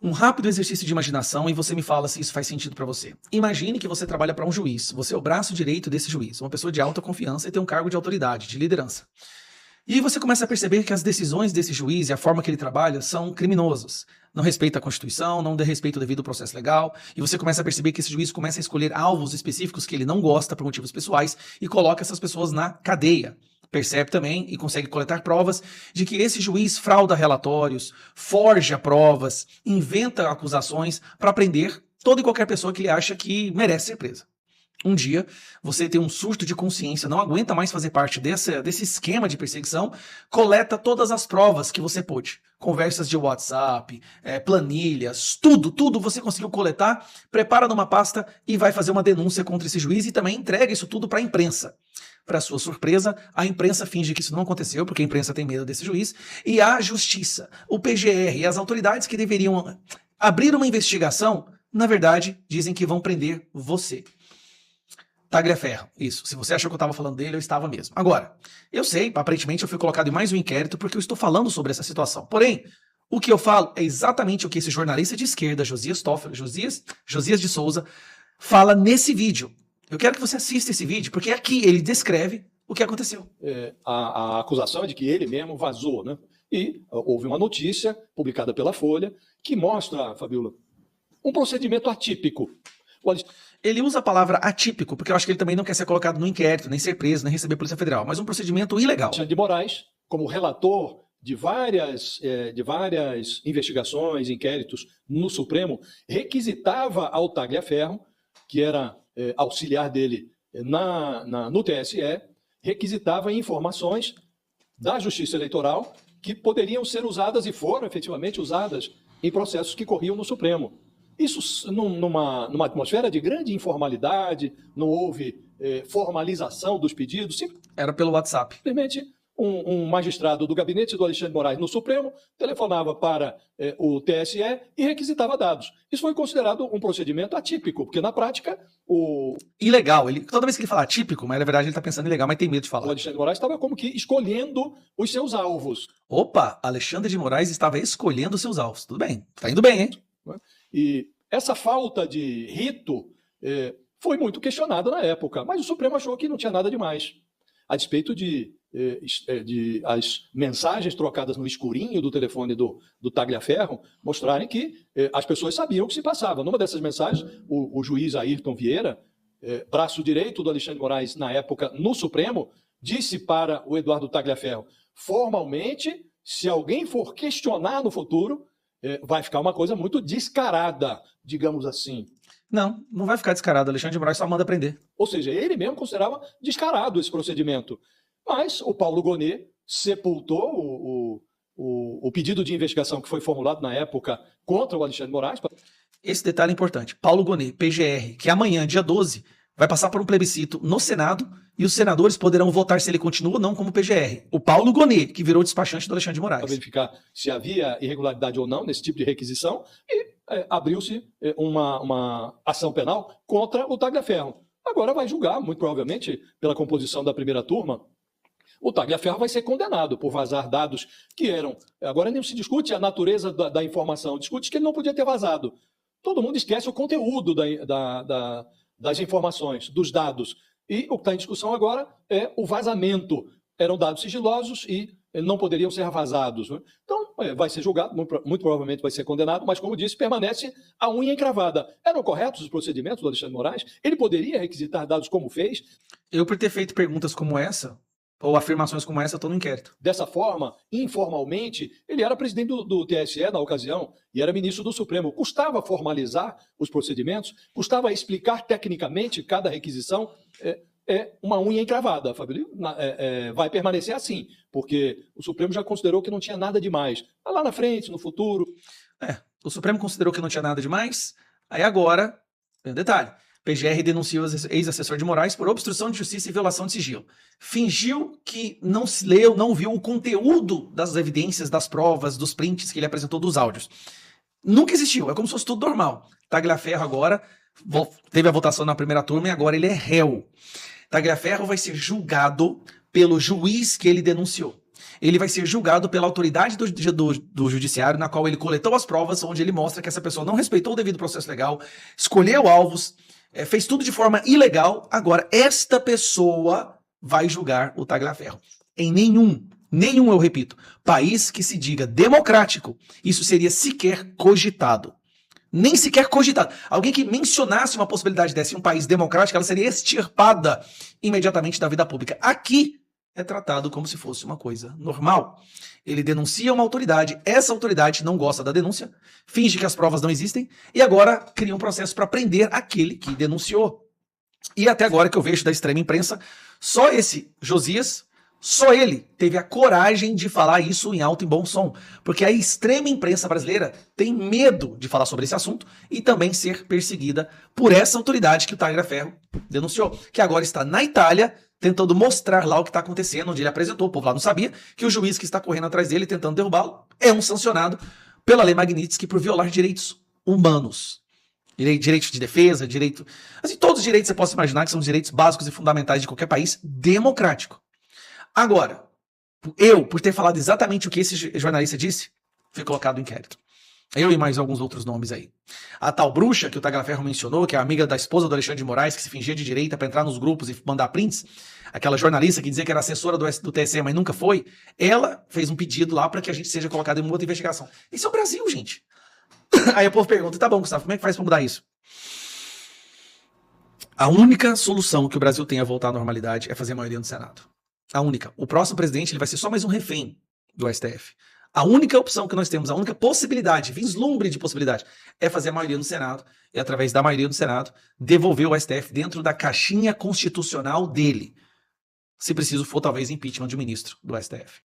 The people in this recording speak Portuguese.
Um rápido exercício de imaginação e você me fala se isso faz sentido para você. Imagine que você trabalha para um juiz, você é o braço direito desse juiz, uma pessoa de alta confiança e tem um cargo de autoridade, de liderança. E você começa a perceber que as decisões desse juiz e a forma que ele trabalha são criminosas. Não respeita a Constituição, não dá respeito ao devido processo legal, e você começa a perceber que esse juiz começa a escolher alvos específicos que ele não gosta por motivos pessoais e coloca essas pessoas na cadeia. Percebe também e consegue coletar provas de que esse juiz frauda relatórios, forja provas, inventa acusações para prender toda e qualquer pessoa que ele acha que merece ser presa. Um dia, você tem um surto de consciência, não aguenta mais fazer parte desse esquema de perseguição, coleta todas as provas que você pôde. Conversas de WhatsApp, planilhas, tudo você conseguiu coletar, prepara numa pasta e vai fazer uma denúncia contra esse juiz e também entrega isso tudo para a imprensa. Para sua surpresa, a imprensa finge que isso não aconteceu, porque a imprensa tem medo desse juiz, e a justiça, o PGR e as autoridades que deveriam abrir uma investigação, na verdade, dizem que vão prender você. Tagliaferro, isso. Se você achou que eu estava falando dele, eu estava mesmo. Agora, eu sei, aparentemente eu fui colocado em mais um inquérito porque eu estou falando sobre essa situação. Porém, o que eu falo é exatamente o que esse jornalista de esquerda, Josias de Souza, fala nesse vídeo. Eu quero que você assista esse vídeo, porque aqui ele descreve o que aconteceu. A acusação é de que ele mesmo vazou, né? E houve uma notícia publicada pela Folha que mostra, Fabiola, um procedimento atípico. Ele usa a palavra atípico, porque eu acho que ele também não quer ser colocado no inquérito, nem ser preso, nem receber Polícia Federal, mas um procedimento ilegal. Alexandre de Moraes, como relator de várias investigações, inquéritos no Supremo, requisitava ao Tagliaferro, que era auxiliar dele no TSE, requisitava informações da Justiça Eleitoral que poderiam ser usadas e foram efetivamente usadas em processos que corriam no Supremo. Isso numa atmosfera de grande informalidade, não houve formalização dos pedidos. Era pelo WhatsApp. Simplesmente um magistrado do gabinete do Alexandre de Moraes no Supremo telefonava para o TSE e requisitava dados. Isso foi considerado um procedimento atípico, porque na prática ilegal. Toda vez que ele fala atípico, mas na verdade ele está pensando em legal, mas tem medo de falar. O Alexandre de Moraes estava como que escolhendo os seus alvos. Opa, Alexandre de Moraes estava escolhendo os seus alvos. Tudo bem, tá indo bem, hein? E essa falta de rito foi muito questionada na época, mas o Supremo achou que não tinha nada demais. A despeito de as mensagens trocadas no escurinho do telefone do Tagliaferro mostrarem que as pessoas sabiam o que se passava. Numa dessas mensagens, o juiz Ayrton Vieira, braço direito do Alexandre de Moraes na época no Supremo, disse para o Eduardo Tagliaferro: formalmente, se alguém for questionar no futuro, vai ficar uma coisa muito descarada, digamos assim. Não vai ficar descarado. Alexandre de Moraes só manda prender. Ou seja, ele mesmo considerava descarado esse procedimento. Mas o Paulo Gonet sepultou o pedido de investigação que foi formulado na época contra o Alexandre de Moraes. Esse detalhe é importante. Paulo Gonet, PGR, que amanhã, dia 12, vai passar por um plebiscito no Senado e os senadores poderão votar se ele continua ou não como PGR. O Paulo Gonet, que virou despachante do Alexandre de Moraes. Para verificar se havia irregularidade ou não nesse tipo de requisição e abriu-se uma ação penal contra o Tagliaferro. Agora vai julgar, muito provavelmente, pela composição da primeira turma, o Tagliaferro vai ser condenado por vazar dados que eram... Agora nem se discute a natureza da informação, discute que ele não podia ter vazado. Todo mundo esquece o conteúdo das informações, dos dados. E o que está em discussão agora é o vazamento. Eram dados sigilosos e não poderiam ser vazados. Né? Então, vai ser julgado, muito provavelmente vai ser condenado, mas, como disse, permanece a unha encravada. Eram corretos os procedimentos do Alexandre de Moraes? Ele poderia requisitar dados como fez? Eu, por ter feito perguntas como essa, ou afirmações como essa, estou no inquérito. Dessa forma, informalmente, ele era presidente do TSE na ocasião e era ministro do Supremo. Custava formalizar os procedimentos, custava explicar tecnicamente cada requisição. É uma unha encravada, Fabio. Vai permanecer assim, porque o Supremo já considerou que não tinha nada demais. Lá na frente, no futuro. O Supremo considerou que não tinha nada demais, aí agora, tem um detalhe. PGR denunciou o ex-assessor de Moraes por obstrução de justiça e violação de sigilo. Fingiu que não se leu, não viu o conteúdo das evidências, das provas, dos prints que ele apresentou dos áudios. Nunca existiu, é como se fosse tudo normal. Tagliaferro agora teve a votação na primeira turma e agora ele é réu. Tagliaferro vai ser julgado pelo juiz que ele denunciou. ele vai ser julgado pela autoridade do judiciário, na qual ele coletou as provas, onde ele mostra que essa pessoa não respeitou o devido processo legal, escolheu alvos, fez tudo de forma ilegal. Agora, esta pessoa vai julgar o Tagliaferro. Em nenhum, eu repito, país que se diga democrático, isso seria sequer cogitado. Nem sequer cogitado. Alguém que mencionasse uma possibilidade dessa em um país democrático, ela seria extirpada imediatamente da vida pública. Aqui é tratado como se fosse uma coisa normal. Ele denuncia uma autoridade, essa autoridade não gosta da denúncia, finge que as provas não existem e agora cria um processo para prender aquele que denunciou. E até agora que eu vejo da extrema imprensa, só esse Josias, só ele teve a coragem de falar isso em alto e bom som, porque a extrema imprensa brasileira tem medo de falar sobre esse assunto e também ser perseguida por essa autoridade que o Tagliaferro denunciou, que agora está na Itália tentando mostrar lá o que está acontecendo, onde ele apresentou, o povo lá não sabia, que o juiz que está correndo atrás dele, tentando derrubá-lo, é um sancionado pela lei Magnitsky por violar direitos humanos. Direito de defesa, direito... Assim, todos os direitos que você possa imaginar que são os direitos básicos e fundamentais de qualquer país democrático. Agora, eu, por ter falado exatamente o que esse jornalista disse, fui colocado no inquérito. Eu e mais alguns outros nomes aí. A tal bruxa que o Tagliaferro mencionou, que é amiga da esposa do Alexandre de Moraes, que se fingia de direita para entrar nos grupos e mandar prints, aquela jornalista que dizia que era assessora do TSE, mas nunca foi, ela fez um pedido lá para que a gente seja colocado em uma outra investigação. Isso é o Brasil, gente. Aí o povo pergunta, tá bom, Gustavo, como é que faz para mudar isso? A única solução que o Brasil tem a voltar à normalidade é fazer a maioria no Senado. A única. O próximo presidente ele vai ser só mais um refém do STF. A única opção que nós temos, a única possibilidade, vislumbre de possibilidade, é fazer a maioria no Senado e, através da maioria do Senado, devolver o STF dentro da caixinha constitucional dele. Se preciso for, talvez, impeachment de um ministro do STF.